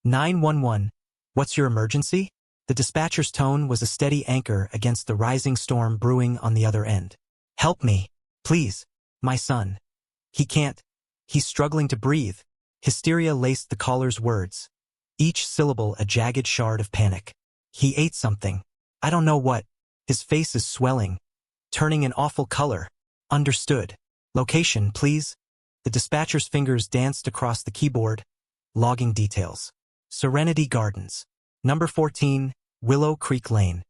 911. What's your emergency? The dispatcher's tone was a steady anchor against the rising storm brewing on the other end. Help me, please. My son. He can't. He's struggling to breathe. Hysteria laced the caller's words, each syllable a jagged shard of panic. He ate something. I don't know what. His face is swelling, turning an awful color. Understood. Location, please. The dispatcher's fingers danced across the keyboard, logging details. Serenity Gardens. Number 14, Willow Creek Lane.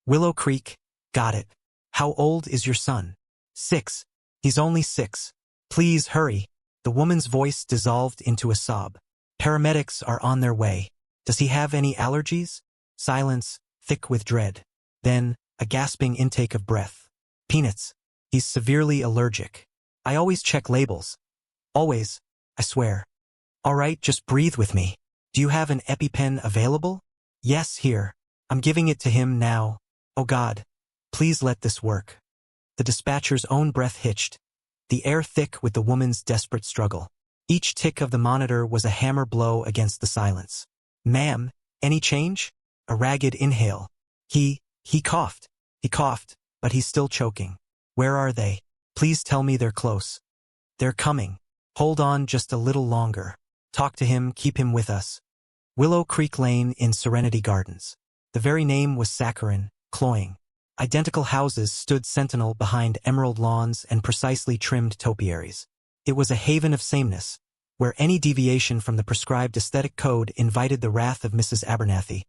Willow Creek, got it. How old is your son? 6. He's only 6. Please hurry. The woman's voice dissolved into a sob. Paramedics are on their way. Does he have any allergies? Silence, thick with dread. Then, a gasping intake of breath. Peanuts. He's severely allergic. I always check labels. Always, I swear. All right, just breathe with me. Do you have an EpiPen available? Yes, here. I'm giving it to him now. Oh God, please let this work. The dispatcher's own breath hitched, the air thick with the woman's desperate struggle. Each tick of the monitor was a hammer blow against the silence. Ma'am, any change? A ragged inhale. He coughed. He coughed, but he's still choking. Where are they? Please tell me they're close. They're coming. Hold on just a little longer. Talk to him, keep him with us. Willow Creek Lane in Serenity Gardens. The very name was saccharine, cloying. Identical houses stood sentinel behind emerald lawns and precisely trimmed topiaries. It was a haven of sameness, where any deviation from the prescribed aesthetic code invited the wrath of Mrs. Abernathy,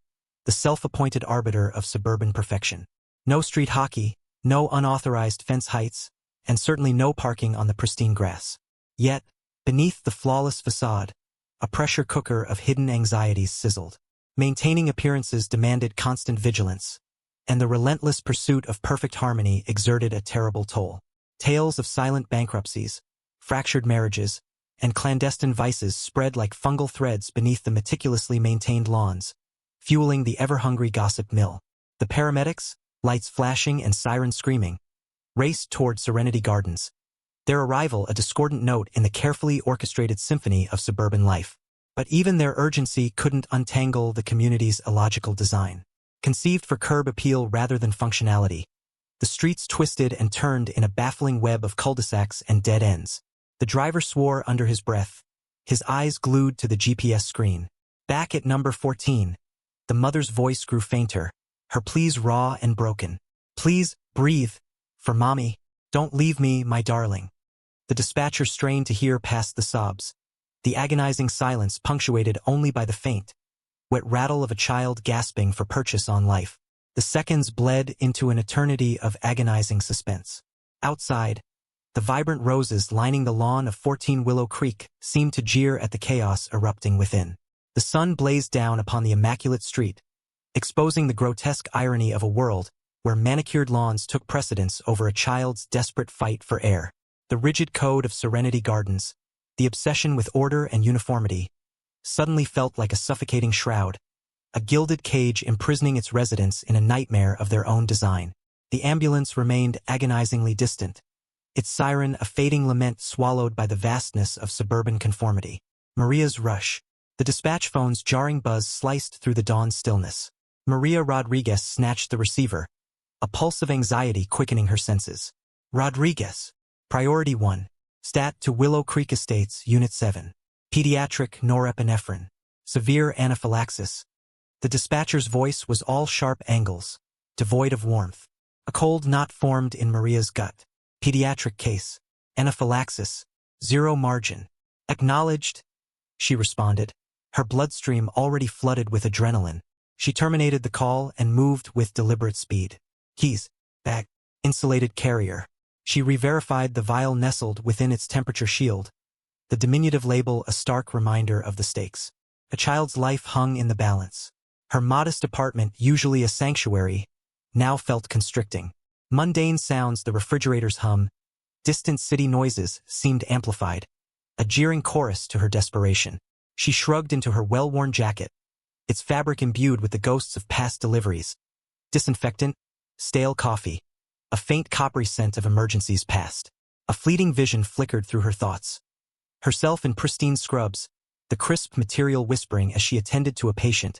the self-appointed arbiter of suburban perfection. No street hockey, no unauthorized fence heights, and certainly no parking on the pristine grass. Yet, beneath the flawless facade, a pressure cooker of hidden anxieties sizzled. Maintaining appearances demanded constant vigilance, and the relentless pursuit of perfect harmony exerted a terrible toll. Tales of silent bankruptcies, fractured marriages, and clandestine vices spread like fungal threads beneath the meticulously maintained lawns, fueling the ever-hungry gossip mill. The paramedics, lights flashing and sirens screaming, raced toward Serenity Gardens, their arrival a discordant note in the carefully orchestrated symphony of suburban life. But even their urgency couldn't untangle the community's illogical design. Conceived for curb appeal rather than functionality, the streets twisted and turned in a baffling web of cul-de-sacs and dead ends. The driver swore under his breath, his eyes glued to the GPS screen. Back at number 14, the mother's voice grew fainter, her pleas raw and broken. Please, breathe. For Mommy. Don't leave me, my darling. The dispatcher strained to hear past the sobs, the agonizing silence punctuated only by the faint, wet rattle of a child gasping for purchase on life. The seconds bled into an eternity of agonizing suspense. Outside, the vibrant roses lining the lawn of 14 Willow Creek seemed to jeer at the chaos erupting within. The sun blazed down upon the immaculate street, exposing the grotesque irony of a world where manicured lawns took precedence over a child's desperate fight for air. The rigid code of Serenity Gardens, the obsession with order and uniformity, suddenly felt like a suffocating shroud, a gilded cage imprisoning its residents in a nightmare of their own design. The ambulance remained agonizingly distant, its siren a fading lament swallowed by the vastness of suburban conformity. Maria's rush. The dispatch phone's jarring buzz sliced through the dawn stillness. Maria Rodriguez snatched the receiver, a pulse of anxiety quickening her senses. Rodriguez. Priority 1. Stat to Willow Creek Estates, Unit 7. Pediatric norepinephrine. Severe anaphylaxis. The dispatcher's voice was all sharp angles, devoid of warmth. A cold knot formed in Maria's gut. Pediatric case. Anaphylaxis. Zero margin. Acknowledged, she responded, her bloodstream already flooded with adrenaline. She terminated the call and moved with deliberate speed. Keys. Bag. Insulated carrier. She re-verified the vial nestled within its temperature shield, the diminutive label a stark reminder of the stakes. A child's life hung in the balance. Her modest apartment, usually a sanctuary, now felt constricting. Mundane sounds, the refrigerator's hum, distant city noises seemed amplified, a jeering chorus to her desperation. She shrugged into her well-worn jacket, its fabric imbued with the ghosts of past deliveries. Disinfectant, stale coffee, a faint coppery scent of emergencies past. A fleeting vision flickered through her thoughts. Herself in pristine scrubs, the crisp material whispering as she attended to a patient,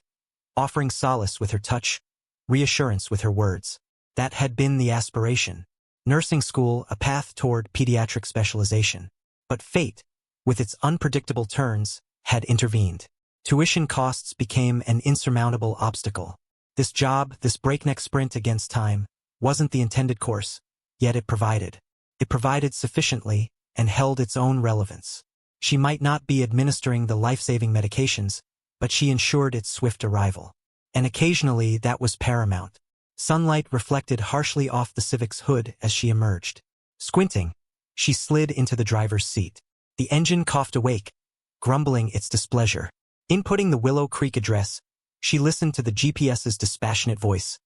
offering solace with her touch, reassurance with her words. That had been the aspiration. Nursing school, a path toward pediatric specialization. But fate, with its unpredictable turns, had intervened. Tuition costs became an insurmountable obstacle. This job, this breakneck sprint against time, wasn't the intended course, yet it provided. It provided sufficiently and held its own relevance. She might not be administering the life-saving medications, but she ensured its swift arrival. And occasionally that was paramount. Sunlight reflected harshly off the Civic's hood as she emerged. Squinting, she slid into the driver's seat. The engine coughed awake, grumbling its displeasure. Inputting the Willow Creek address, she listened to the GPS's dispassionate voice,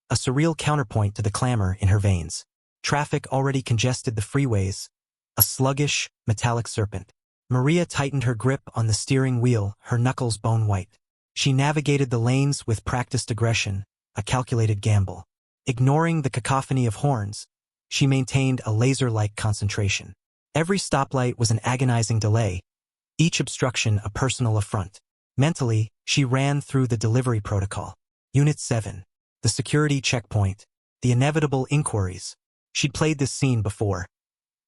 a surreal counterpoint to the clamor in her veins. Traffic already congested the freeways, a sluggish, metallic serpent. Maria tightened her grip on the steering wheel, her knuckles bone-white. She navigated the lanes with practiced aggression, a calculated gamble. Ignoring the cacophony of horns, she maintained a laser-like concentration. Every stoplight was an agonizing delay, each obstruction a personal affront. Mentally, she ran through the delivery protocol. Unit 7. The security checkpoint. The inevitable inquiries. She'd played this scene before.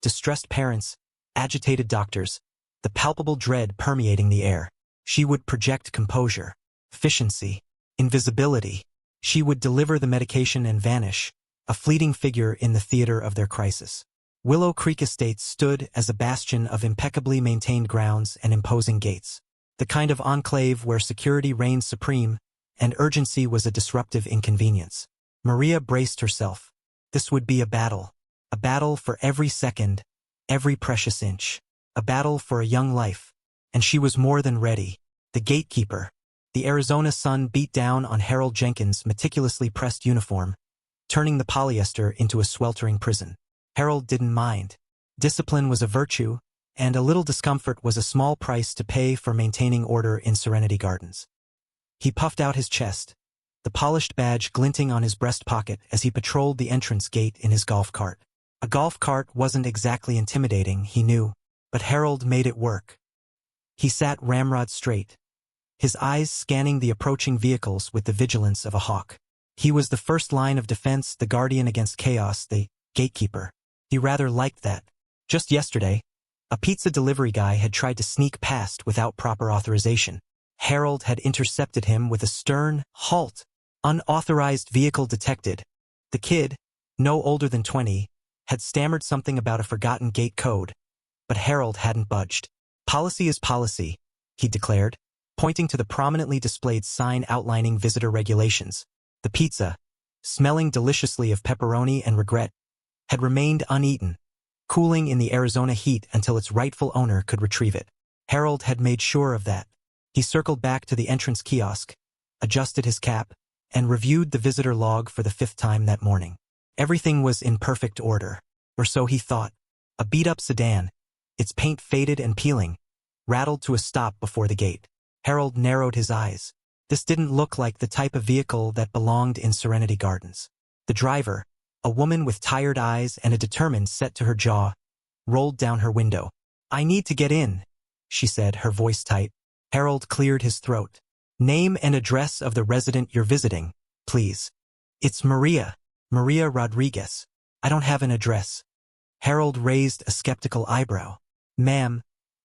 Distressed parents, agitated doctors, the palpable dread permeating the air. She would project composure, efficiency, invisibility. She would deliver the medication and vanish, a fleeting figure in the theater of their crisis. Willow Creek Estates stood as a bastion of impeccably maintained grounds and imposing gates. The kind of enclave where security reigned supreme and urgency was a disruptive inconvenience. Maria braced herself. This would be a battle for every second, every precious inch, a battle for a young life, and she was more than ready. The gatekeeper. The Arizona sun beat down on Harold Jenkins' meticulously pressed uniform, turning the polyester into a sweltering prison. Harold didn't mind. Discipline was a virtue, and a little discomfort was a small price to pay for maintaining order in Serenity Gardens. He puffed out his chest, the polished badge glinting on his breast pocket as he patrolled the entrance gate in his golf cart. A golf cart wasn't exactly intimidating, he knew, but Harold made it work. He sat ramrod straight, his eyes scanning the approaching vehicles with the vigilance of a hawk. He was the first line of defense, the guardian against chaos, the gatekeeper. He rather liked that. Just yesterday, a pizza delivery guy had tried to sneak past without proper authorization. Harold had intercepted him with a stern halt. Unauthorized vehicle detected. The kid, no older than 20, had stammered something about a forgotten gate code, but Harold hadn't budged. Policy is policy, he declared, pointing to the prominently displayed sign outlining visitor regulations. The pizza, smelling deliciously of pepperoni and regret, had remained uneaten, cooling in the Arizona heat until its rightful owner could retrieve it. Harold had made sure of that. He circled back to the entrance kiosk, adjusted his cap, and reviewed the visitor log for the 5th time that morning. Everything was in perfect order, or so he thought. A beat-up sedan, its paint faded and peeling, rattled to a stop before the gate. Harold narrowed his eyes. This didn't look like the type of vehicle that belonged in Serenity Gardens. The driver, a woman with tired eyes and a determined set to her jaw, rolled down her window. "I need to get in," she said, her voice tight. Harold cleared his throat. "Name and address of the resident you're visiting, please." "It's Maria Rodriguez. I don't have an address." Harold raised a skeptical eyebrow. "Ma'am,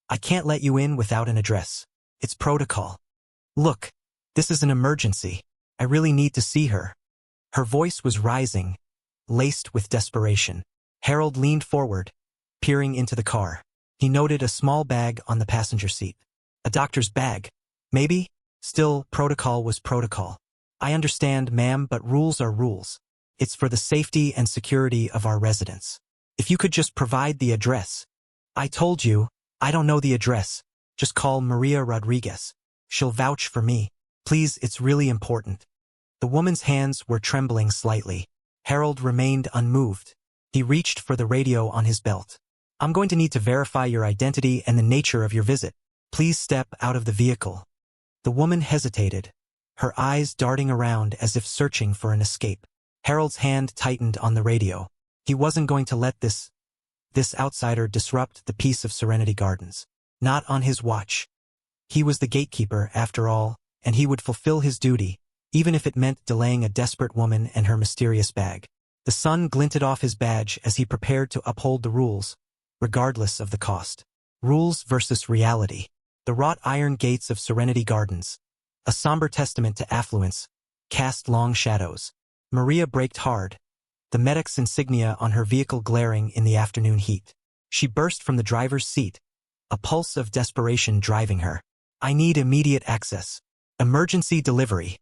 I can't let you in without an address. It's protocol. Look, this is an emergency. I really need to see her." Her voice was rising, laced with desperation. Harold leaned forward, peering into the car. He noted a small bag on the passenger seat. A doctor's bag, maybe? Still, protocol was protocol. "I understand, ma'am, but rules are rules. It's for the safety and security of our residents. If you could just provide the address." "I told you, I don't know the address. Just call Maria Rodriguez. She'll vouch for me. Please, it's really important." The woman's hands were trembling slightly. Harold remained unmoved. He reached for the radio on his belt. "I'm going to need to verify your identity and the nature of your visit. Please step out of the vehicle." The woman hesitated, her eyes darting around as if searching for an escape. Harold's hand tightened on the radio. He wasn't going to let this outsider disrupt the peace of Serenity Gardens. Not on his watch. He was the gatekeeper, after all, and he would fulfill his duty, even if it meant delaying a desperate woman and her mysterious bag. The sun glinted off his badge as he prepared to uphold the rules, regardless of the cost. Rules versus reality. The wrought iron gates of Serenity Gardens, a somber testament to affluence, cast long shadows. Maria braked hard, the medic's insignia on her vehicle glaring in the afternoon heat. She burst from the driver's seat, a pulse of desperation driving her. I need immediate access. Emergency delivery.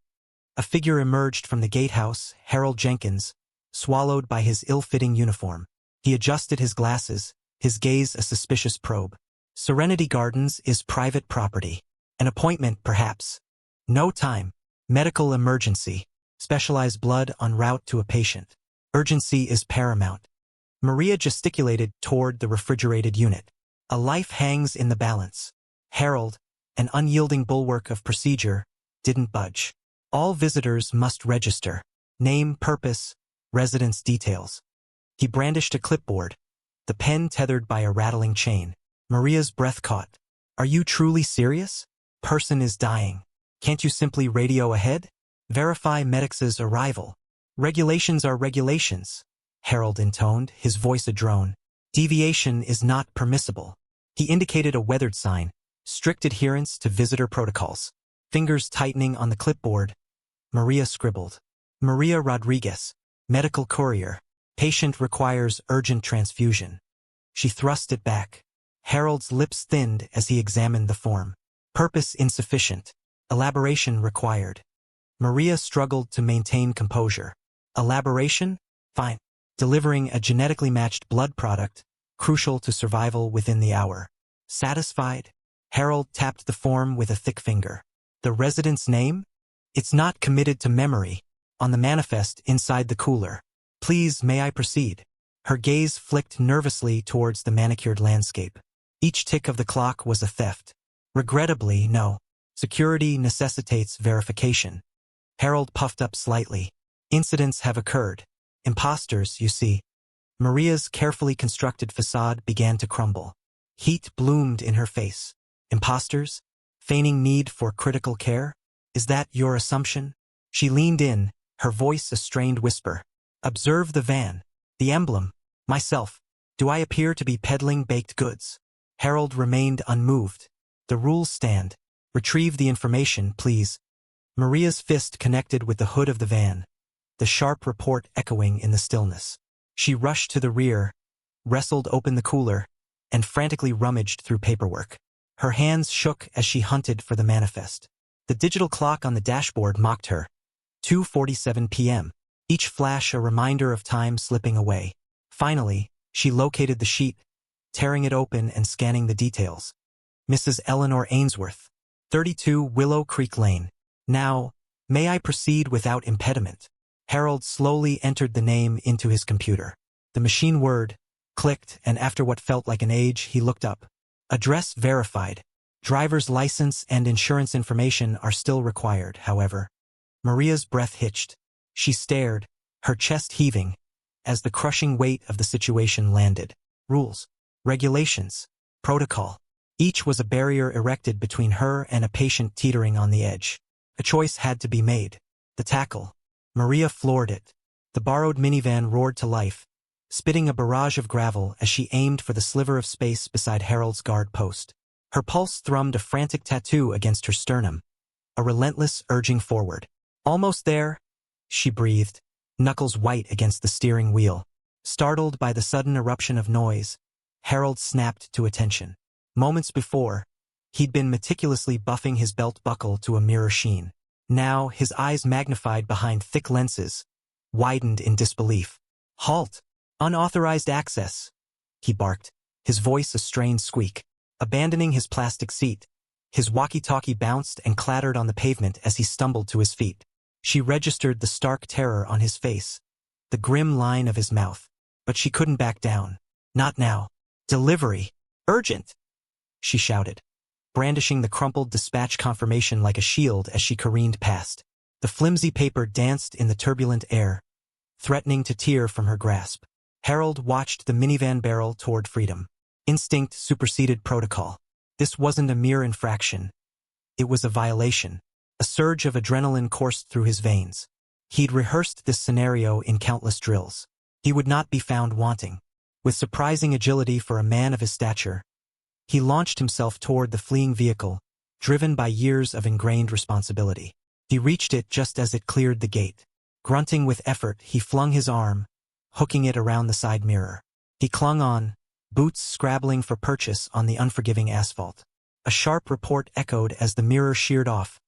A figure emerged from the gatehouse, Harold Jenkins, swallowed by his ill-fitting uniform. He adjusted his glasses, his gaze a suspicious probe. Serenity Gardens is private property. An appointment, perhaps. No time. Medical emergency. Specialized blood en route to a patient. Urgency is paramount. Maria gesticulated toward the refrigerated unit. A life hangs in the balance. Harold, an unyielding bulwark of procedure, didn't budge. All visitors must register. Name, purpose, residence details. He brandished a clipboard, the pen tethered by a rattling chain. Maria's breath caught. Are you truly serious? Person is dying. Can't you simply radio ahead? Verify medic's arrival. Regulations are regulations, Harold intoned, his voice a drone. Deviation is not permissible. He indicated a weathered sign, strict adherence to visitor protocols. Fingers tightening on the clipboard, Maria scribbled. Maria Rodriguez, medical courier. Patient requires urgent transfusion. She thrust it back. Harold's lips thinned as he examined the form. Purpose insufficient. Elaboration required. Maria struggled to maintain composure. Elaboration? Fine. Delivering a genetically matched blood product, crucial to survival within the hour. Satisfied? Harold tapped the form with a thick finger. The resident's name? It's not committed to memory. On the manifest inside the cooler. Please, may I proceed? Her gaze flicked nervously towards the manicured landscape. Each tick of the clock was a theft. Regrettably, no. Security necessitates verification. Harold puffed up slightly. Incidents have occurred. Imposters, you see. Maria's carefully constructed facade began to crumble. Heat bloomed in her face. Imposters? Feigning need for critical care? Is that your assumption? She leaned in, her voice a strained whisper. Observe the van. The emblem. Myself. Do I appear to be peddling baked goods? Harold remained unmoved. The rules stand. Retrieve the information, please. Maria's fist connected with the hood of the van, the sharp report echoing in the stillness. She rushed to the rear, wrestled open the cooler, and frantically rummaged through paperwork. Her hands shook as she hunted for the manifest. The digital clock on the dashboard mocked her. 2:47 p.m. Each flash a reminder of time slipping away. Finally, she located the sheet, tearing it open and scanning the details. Mrs. Eleanor Ainsworth, 32 Willow Creek Lane. Now, may I proceed without impediment? Harold slowly entered the name into his computer. The machine word clicked, and after what felt like an age, he looked up. Address verified. Driver's license and insurance information are still required, however. Maria's breath hitched. She stared, her chest heaving, as the crushing weight of the situation landed. Rules, regulations, protocol. Each was a barrier erected between her and a patient teetering on the edge. A choice had to be made. The tackle. Maria floored it. The borrowed minivan roared to life, spitting a barrage of gravel as she aimed for the sliver of space beside Harold's guard post. Her pulse thrummed a frantic tattoo against her sternum, a relentless urging forward. Almost there, she breathed, knuckles white against the steering wheel. Startled by the sudden eruption of noise, Harold snapped to attention. Moments before, he'd been meticulously buffing his belt buckle to a mirror sheen. Now, his eyes magnified behind thick lenses, widened in disbelief. Halt! Unauthorized access! He barked, his voice a strained squeak. Abandoning his plastic seat, his walkie-talkie bounced and clattered on the pavement as he stumbled to his feet. She registered the stark terror on his face, the grim line of his mouth. But she couldn't back down. Not now. Delivery! Urgent! She shouted, brandishing the crumpled dispatch confirmation like a shield as she careened past. The flimsy paper danced in the turbulent air, threatening to tear from her grasp. Harold watched the minivan barrel toward freedom. Instinct superseded protocol. This wasn't a mere infraction. It was a violation. A surge of adrenaline coursed through his veins. He'd rehearsed this scenario in countless drills. He would not be found wanting. With surprising agility for a man of his stature, he launched himself toward the fleeing vehicle, driven by years of ingrained responsibility. He reached it just as it cleared the gate. Grunting with effort, he flung his arm, hooking it around the side mirror. He clung on, boots scrabbling for purchase on the unforgiving asphalt. A sharp report echoed as the mirror sheared off,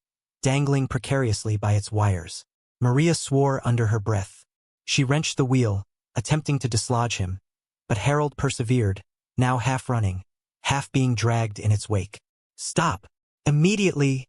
dangling precariously by its wires. Maria swore under her breath. She wrenched the wheel, attempting to dislodge him, but Harold persevered, now half running, half being dragged in its wake. "Stop! Immediately!"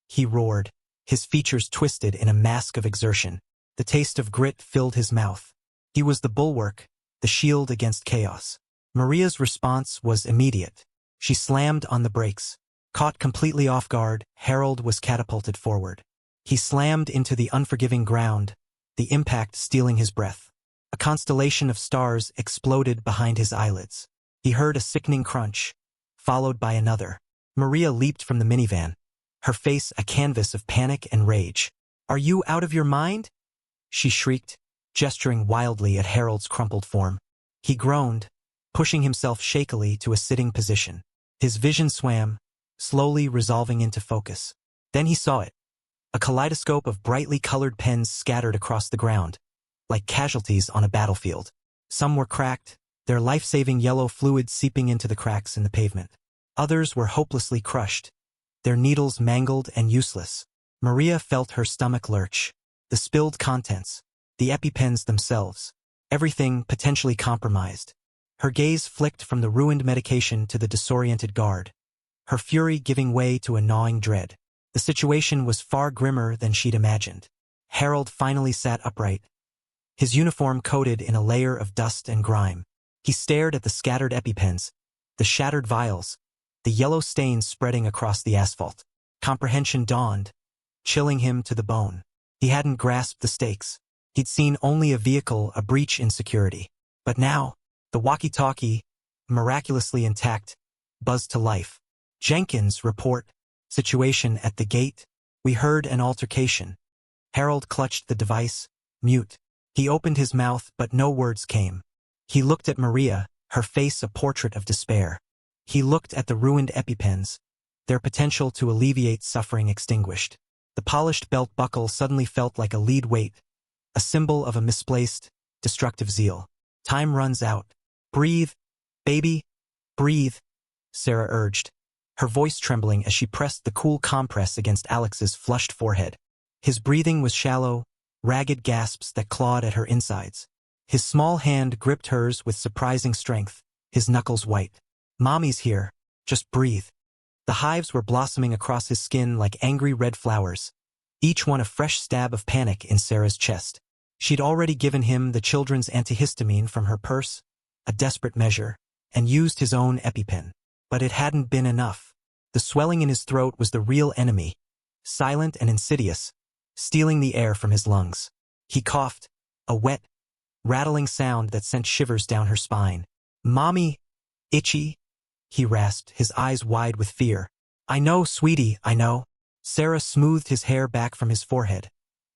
he roared, his features twisted in a mask of exertion. The taste of grit filled his mouth. He was the bulwark, the shield against chaos. Maria's response was immediate. She slammed on the brakes. Caught completely off guard, Harold was catapulted forward. He slammed into the unforgiving ground, the impact stealing his breath. A constellation of stars exploded behind his eyelids. He heard a sickening crunch, followed by another. Maria leaped from the minivan, her face a canvas of panic and rage. "Are you out of your mind?" she shrieked, gesturing wildly at Harold's crumpled form. He groaned, pushing himself shakily to a sitting position. His vision swam, slowly resolving into focus. Then he saw it. A kaleidoscope of brightly colored pens scattered across the ground, like casualties on a battlefield. Some were cracked, their life-saving yellow fluid seeping into the cracks in the pavement. Others were hopelessly crushed, their needles mangled and useless. Maria felt her stomach lurch. The spilled contents, the EpiPens themselves, everything potentially compromised. Her gaze flicked from the ruined medication to the disoriented guard, her fury giving way to a gnawing dread. The situation was far grimmer than she'd imagined. Harold finally sat upright, his uniform coated in a layer of dust and grime. He stared at the scattered EpiPens, the shattered vials, the yellow stains spreading across the asphalt. Comprehension dawned, chilling him to the bone. He hadn't grasped the stakes. He'd seen only a vehicle, a breach in security. But now, the walkie-talkie, miraculously intact, buzzed to life. "Jenkins, report. Situation at the gate." We heard an altercation. Harold clutched the device, mute. He opened his mouth, but no words came. He looked at Maria, her face a portrait of despair. He looked at the ruined EpiPens, their potential to alleviate suffering extinguished. The polished belt buckle suddenly felt like a lead weight, a symbol of a misplaced, destructive zeal. "Time runs out. Breathe, baby, breathe," Sarah urged, her voice trembling as she pressed the cool compress against Alex's flushed forehead. His breathing was shallow, ragged gasps that clawed at her insides. His small hand gripped hers with surprising strength, his knuckles white. "Mommy's here. Just breathe." The hives were blossoming across his skin like angry red flowers, each one a fresh stab of panic in Sarah's chest. She'd already given him the children's antihistamine from her purse, a desperate measure, and used his own EpiPen. But it hadn't been enough. The swelling in his throat was the real enemy, silent and insidious, stealing the air from his lungs. He coughed, a wet, rattling sound that sent shivers down her spine. "Mommy, itchy," he rasped, his eyes wide with fear. "I know, sweetie, I know." Sarah smoothed his hair back from his forehead,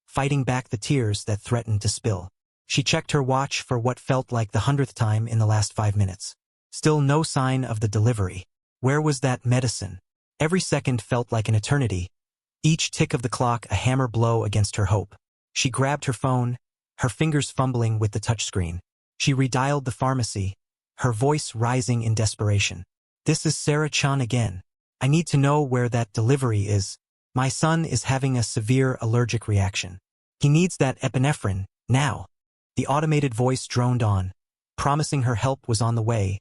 fighting back the tears that threatened to spill. She checked her watch for what felt like the 100th time in the last 5 minutes. Still no sign of the delivery. Where was that medicine? Every second felt like an eternity, each tick of the clock a hammer blow against her hope. She grabbed her phone, her fingers fumbling with the touchscreen. She redialed the pharmacy, her voice rising in desperation. "This is Sarah Chan again. I need to know where that delivery is. My son is having a severe allergic reaction. He needs that epinephrine, now." The automated voice droned on, promising her help was on the way,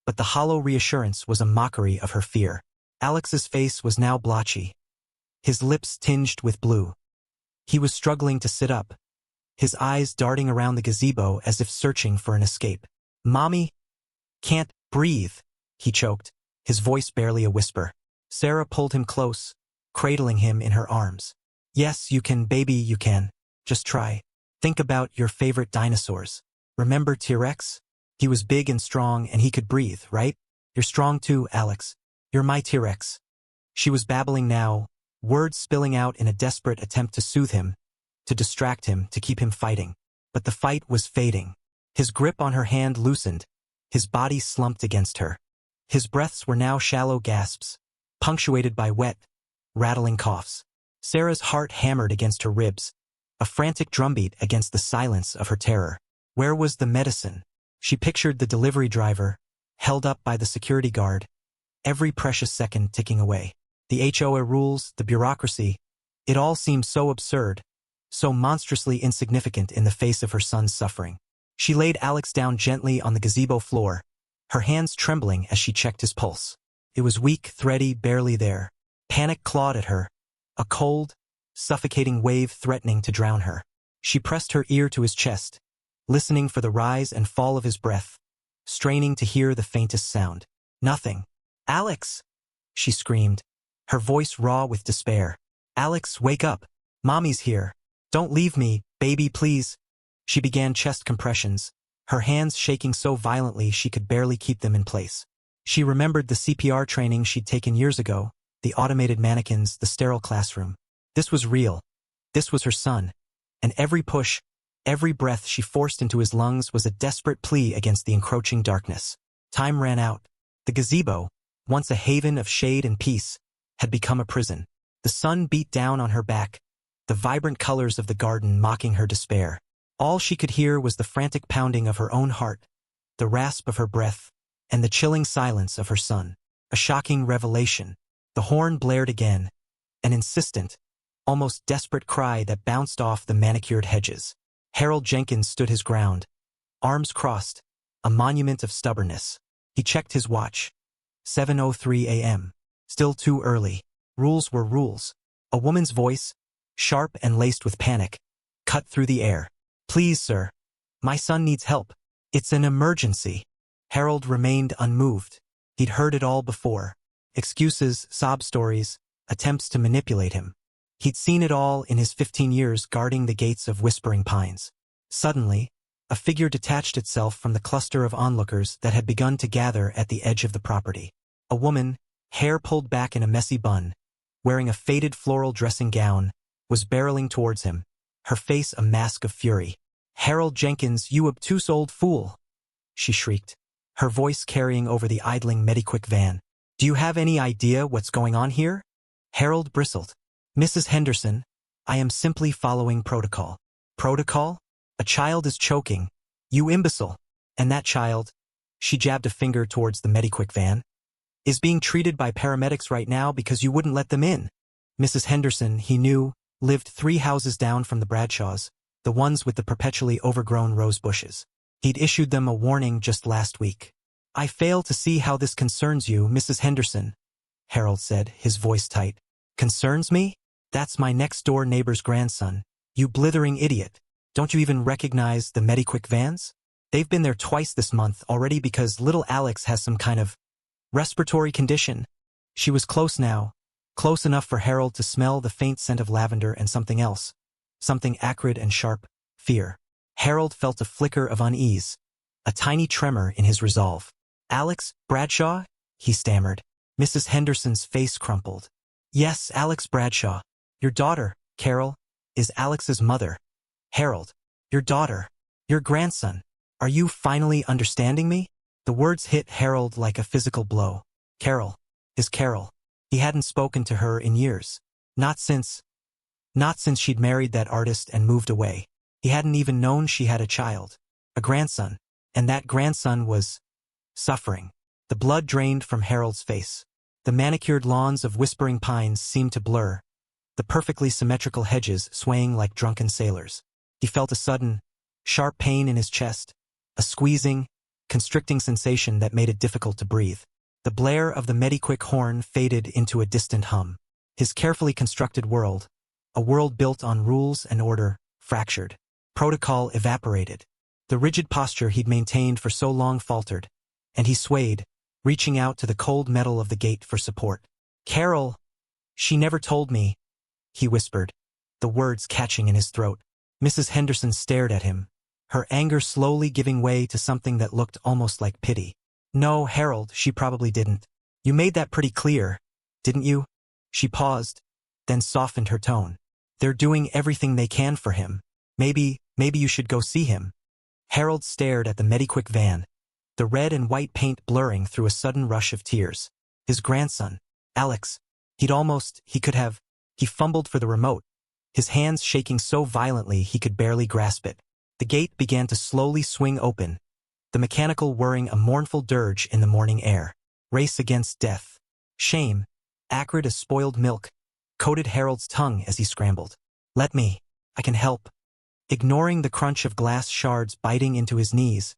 but the hollow reassurance was a mockery of her fear. Alex's face was now blotchy, his lips tinged with blue. He was struggling to sit up, his eyes darting around the gazebo as if searching for an escape. "Mommy can't breathe," he choked, his voice barely a whisper. Sarah pulled him close, cradling him in her arms. "Yes, you can, baby, you can. Just try. Think about your favorite dinosaurs. Remember T-Rex? He was big and strong and he could breathe, right? You're strong too, Alex. You're my T-Rex." She was babbling now, words spilling out in a desperate attempt to soothe him, to distract him, to keep him fighting. But the fight was fading. His grip on her hand loosened, his body slumped against her. His breaths were now shallow gasps, punctuated by wet, rattling coughs. Sarah's heart hammered against her ribs, a frantic drumbeat against the silence of her terror. Where was the medicine? She pictured the delivery driver, held up by the security guard, every precious second ticking away. The HOA rules, the bureaucracy, it all seemed so absurd, so monstrously insignificant in the face of her son's suffering. She laid Alex down gently on the gazebo floor, her hands trembling as she checked his pulse. It was weak, thready, barely there. Panic clawed at her, a cold, suffocating wave threatening to drown her. She pressed her ear to his chest, listening for the rise and fall of his breath, straining to hear the faintest sound. Nothing. "Alex!" she screamed, her voice raw with despair. "Alex, wake up. Mommy's here. Don't leave me, baby, please." She began chest compressions, her hands shaking so violently she could barely keep them in place. She remembered the CPR training she'd taken years ago, the automated mannequins, the sterile classroom. This was real. This was her son. And every push, every breath she forced into his lungs was a desperate plea against the encroaching darkness. Time ran out. The gazebo, once a haven of shade and peace, had become a prison. The sun beat down on her back, the vibrant colors of the garden mocking her despair. All she could hear was the frantic pounding of her own heart, the rasp of her breath, and the chilling silence of her son. A shocking revelation. The horn blared again, an insistent, almost desperate cry that bounced off the manicured hedges. Harold Jenkins stood his ground, arms crossed, a monument of stubbornness. He checked his watch. 7:03 a.m. Still too early. Rules were rules. A woman's voice, sharp and laced with panic, cut through the air. "Please, sir. My son needs help. It's an emergency." Harold remained unmoved. He'd heard it all before. Excuses, sob stories, attempts to manipulate him. He'd seen it all in his 15 years guarding the gates of Whispering Pines. Suddenly, a figure detached itself from the cluster of onlookers that had begun to gather at the edge of the property. A woman, hair pulled back in a messy bun, wearing a faded floral dressing gown, was barreling towards him, her face a mask of fury. "Harold Jenkins, you obtuse old fool!" she shrieked, her voice carrying over the idling Mediquick van. "Do you have any idea what's going on here?" Harold bristled. "Mrs. Henderson, I am simply following protocol." "Protocol? A child is choking. You imbecile. And that child," she jabbed a finger towards the Mediquick van, "is being treated by paramedics right now because you wouldn't let them in." Mrs. Henderson, he knew, lived 3 houses down from the Bradshaws, the ones with the perpetually overgrown rose bushes. He'd issued them a warning just last week. "I fail to see how this concerns you, Mrs. Henderson," Harold said, his voice tight. "Concerns me? That's my next-door neighbor's grandson. You blithering idiot. Don't you even recognize the Mediquick vans? They've been there twice this month already because little Alex has some kind of respiratory condition." She was close now, close enough for Harold to smell the faint scent of lavender and something else, something acrid and sharp, fear. Harold felt a flicker of unease, a tiny tremor in his resolve. "Alex Bradshaw?" he stammered. Mrs. Henderson's face crumpled. "Yes, Alex Bradshaw. Your daughter, Carol, is Alex's mother. Harold, your daughter, your grandson. Are you finally understanding me?" The words hit Harold like a physical blow. Carol. His Carol. He hadn't spoken to her in years. Not since she'd married that artist and moved away. He hadn't even known she had a child, a grandson, and that grandson was suffering. The blood drained from Harold's face. The manicured lawns of Whispering Pines seemed to blur, the perfectly symmetrical hedges swaying like drunken sailors. He felt a sudden, sharp pain in his chest, a squeezing, constricting sensation that made it difficult to breathe. The blare of the Mediquick horn faded into a distant hum. His carefully constructed world, a world built on rules and order, fractured. Protocol evaporated. The rigid posture he'd maintained for so long faltered, and he swayed, reaching out to the cold metal of the gate for support. "Carol, she never told me," he whispered, the words catching in his throat. Mrs. Henderson stared at him, her anger slowly giving way to something that looked almost like pity. "No, Harold, she probably didn't. You made that pretty clear, didn't you?" She paused, then softened her tone. They're doing everything they can for him. Maybe you should go see him. Harold stared at the Mediquick van, the red and white paint blurring through a sudden rush of tears. His grandson, Alex, he fumbled for the remote, his hands shaking so violently he could barely grasp it. The gate began to slowly swing open, the mechanical whirring a mournful dirge in the morning air. Race against death. Shame, acrid as spoiled milk, coated Harold's tongue as he scrambled. Let me, I can help. Ignoring the crunch of glass shards biting into his knees,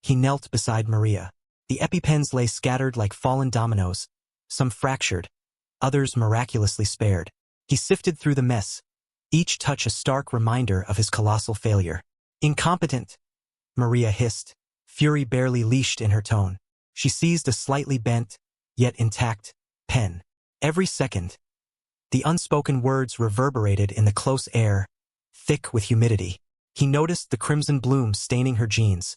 he knelt beside Maria. The EpiPens lay scattered like fallen dominoes, some fractured, others miraculously spared. He sifted through the mess, each touch a stark reminder of his colossal failure. Incompetent, Maria hissed, fury barely leashed in her tone. She seized a slightly bent, yet intact, pen. Every second, the unspoken words reverberated in the close air, thick with humidity. He noticed the crimson bloom staining her jeans,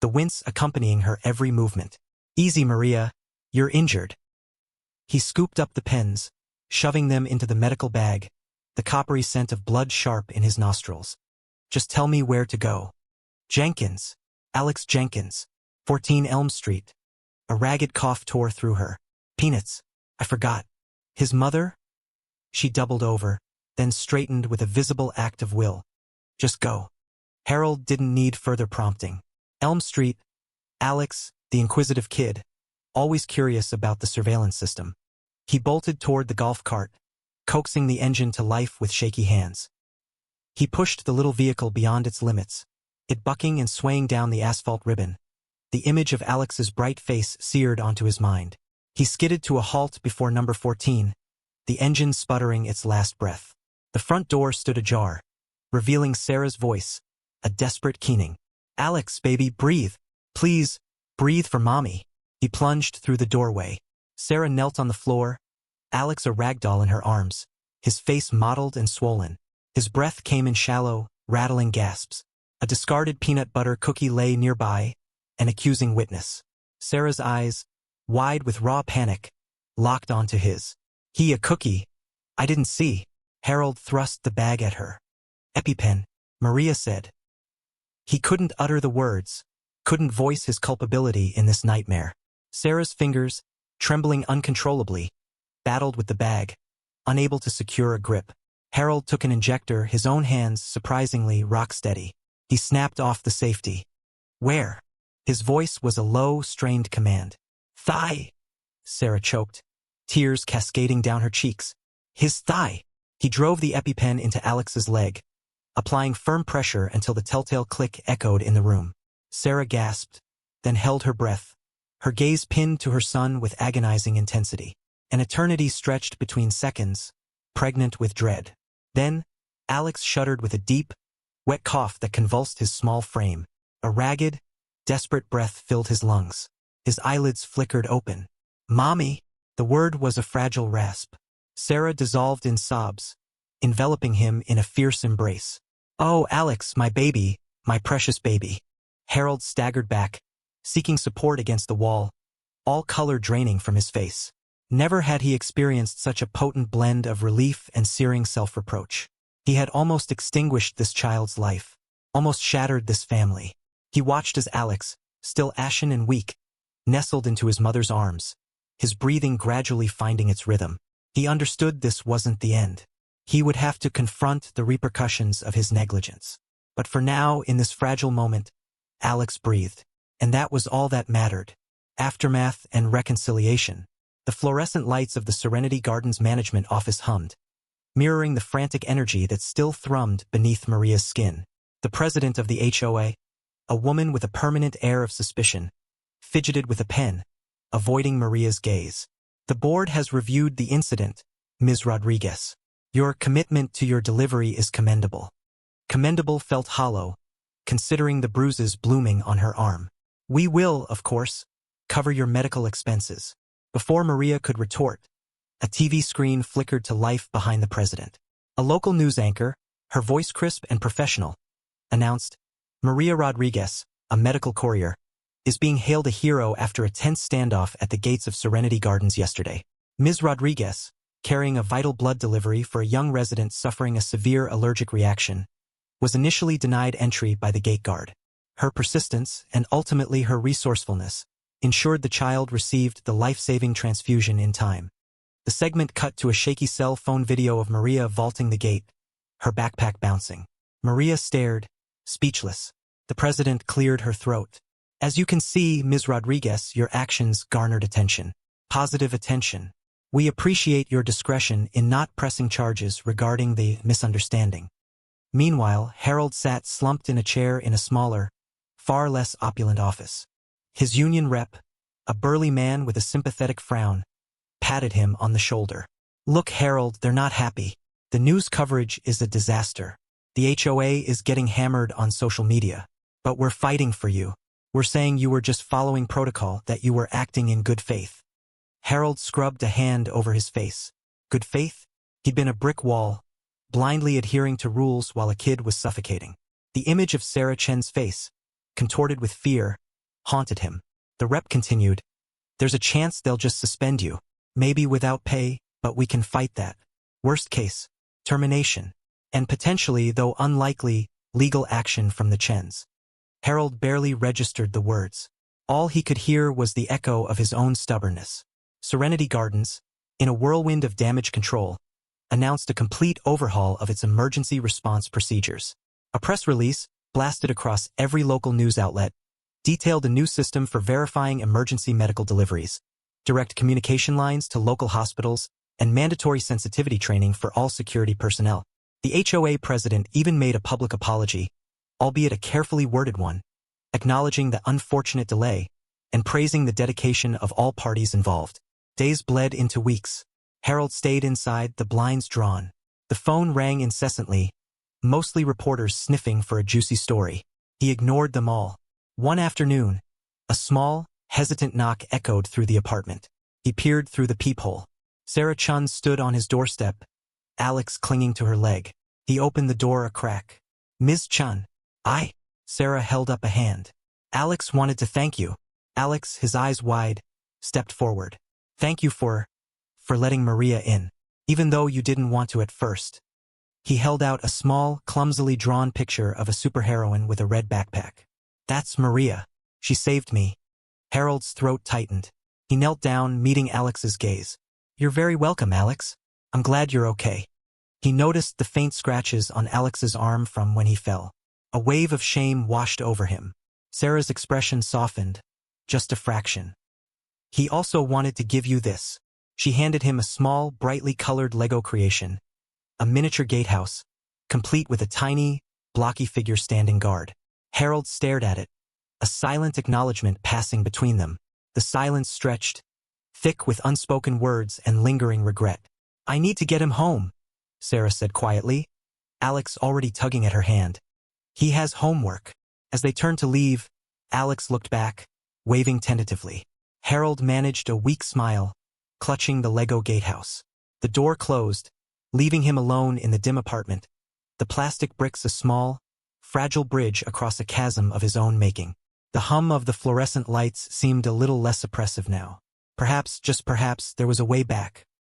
the wince accompanying her every movement. Easy, Maria, you're injured. He scooped up the pens, shoving them into the medical bag, the coppery scent of blood sharp in his nostrils. Just tell me where to go. Jenkins, Alex Jenkins, 14 Elm Street. A ragged cough tore through her. Peanuts, I forgot. His mother? She doubled over, then straightened with a visible act of will. Just go. Harold didn't need further prompting. Elm Street, Alex, the inquisitive kid, always curious about the surveillance system. He bolted toward the golf cart, coaxing the engine to life with shaky hands. He pushed the little vehicle beyond its limits, it bucking and swaying down the asphalt ribbon. The image of Alex's bright face seared onto his mind. He skidded to a halt before number 14, the engine sputtering its last breath. The front door stood ajar, revealing Sarah's voice, a desperate keening. Alex, baby, breathe. Please, breathe for mommy. He plunged through the doorway. Sarah knelt on the floor, Alex a ragdoll in her arms, his face mottled and swollen. His breath came in shallow, rattling gasps. A discarded peanut butter cookie lay nearby, an accusing witness. Sarah's eyes, wide with raw panic, locked onto his. A cookie? I didn't see. Harold thrust the bag at her. EpiPen, Maria said. He couldn't utter the words, couldn't voice his culpability in this nightmare. Sarah's fingers, trembling uncontrollably, battled with the bag, unable to secure a grip. Harold took an injector, his own hands surprisingly rock-steady. He snapped off the safety. Where? His voice was a low, strained command. Thigh! Sarah choked, tears cascading down her cheeks. His thigh! He drove the EpiPen into Alex's leg, applying firm pressure until the telltale click echoed in the room. Sarah gasped, then held her breath, her gaze pinned to her son with agonizing intensity. An eternity stretched between seconds, pregnant with dread. Then, Alex shuddered with a deep, wet cough that convulsed his small frame. A ragged, desperate breath filled his lungs. His eyelids flickered open. Mommy! The word was a fragile rasp. Sarah dissolved in sobs, enveloping him in a fierce embrace. Oh, Alex, my baby, my precious baby. Harold staggered back, seeking support against the wall, all color draining from his face. Never had he experienced such a potent blend of relief and searing self-reproach. He had almost extinguished this child's life, almost shattered this family. He watched as Alex, still ashen and weak, nestled into his mother's arms, his breathing gradually finding its rhythm. He understood this wasn't the end. He would have to confront the repercussions of his negligence. But for now, in this fragile moment, Alex breathed. And that was all that mattered. Aftermath and reconciliation. The fluorescent lights of the Serenity Gardens management office hummed, mirroring the frantic energy that still thrummed beneath Maria's skin. The president of the HOA, a woman with a permanent air of suspicion, fidgeted with a pen, avoiding Maria's gaze. The board has reviewed the incident, Ms. Rodriguez. Your commitment to your delivery is commendable. Commendable felt hollow, considering the bruises blooming on her arm. We will, of course, cover your medical expenses. Before Maria could retort, a TV screen flickered to life behind the president. A local news anchor, her voice crisp and professional, announced, Maria Rodriguez, a medical courier, is being hailed a hero after a tense standoff at the gates of Serenity Gardens yesterday. Ms. Rodriguez, carrying a vital blood delivery for a young resident suffering a severe allergic reaction, was initially denied entry by the gate guard. Her persistence, and ultimately her resourcefulness, ensured the child received the life-saving transfusion in time. The segment cut to a shaky cell phone video of Maria vaulting the gate, her backpack bouncing. Maria stared, speechless. The president cleared her throat. As you can see, Ms. Rodriguez, your actions garnered attention. Positive attention. We appreciate your discretion in not pressing charges regarding the misunderstanding. Meanwhile, Harold sat slumped in a chair in a smaller, far less opulent office. His union rep, a burly man with a sympathetic frown, patted him on the shoulder. Look, Harold, they're not happy. The news coverage is a disaster. The HOA is getting hammered on social media. But we're fighting for you. We're saying you were just following protocol, that you were acting in good faith. Harold scrubbed a hand over his face. Good faith? He'd been a brick wall, blindly adhering to rules while a kid was suffocating. The image of Sarah Chen's face, contorted with fear, haunted him. The rep continued, there's a chance they'll just suspend you. Maybe without pay, but we can fight that. Worst case, termination. And potentially, though unlikely, legal action from the Chens. Harold barely registered the words. All he could hear was the echo of his own stubbornness. Serenity Gardens, in a whirlwind of damage control, announced a complete overhaul of its emergency response procedures. A press release, blasted across every local news outlet, detailed a new system for verifying emergency medical deliveries, direct communication lines to local hospitals, and mandatory sensitivity training for all security personnel. The HOA president even made a public apology, albeit a carefully worded one, acknowledging the unfortunate delay and praising the dedication of all parties involved. Days bled into weeks. Harold stayed inside, the blinds drawn. The phone rang incessantly, mostly reporters sniffing for a juicy story. He ignored them all. One afternoon, a small, hesitant knock echoed through the apartment. He peered through the peephole. Sarah Chun stood on his doorstep, Alex clinging to her leg. He opened the door a crack. Ms. Chun. Sarah held up a hand. Alex wanted to thank you. Alex, his eyes wide, stepped forward. Thank you for letting Maria in, even though you didn't want to at first. He held out a small, clumsily drawn picture of a superheroine with a red backpack. That's Maria. She saved me. Harold's throat tightened. He knelt down, meeting Alex's gaze. You're very welcome, Alex. I'm glad you're okay. He noticed the faint scratches on Alex's arm from when he fell. A wave of shame washed over him. Sarah's expression softened, just a fraction. He also wanted to give you this. She handed him a small, brightly colored Lego creation, a miniature gatehouse, complete with a tiny, blocky figure standing guard. Harold stared at it, a silent acknowledgement passing between them. The silence stretched, thick with unspoken words and lingering regret. I need to get him home, Sarah said quietly, Alex already tugging at her hand. He has homework. As they turned to leave, Alex looked back, waving tentatively. Harold managed a weak smile, clutching the Lego gatehouse. The door closed, leaving him alone in the dim apartment, the plastic bricks a small, fragile bridge across a chasm of his own making. The hum of the fluorescent lights seemed a little less oppressive now. Perhaps, just perhaps, there was a way back.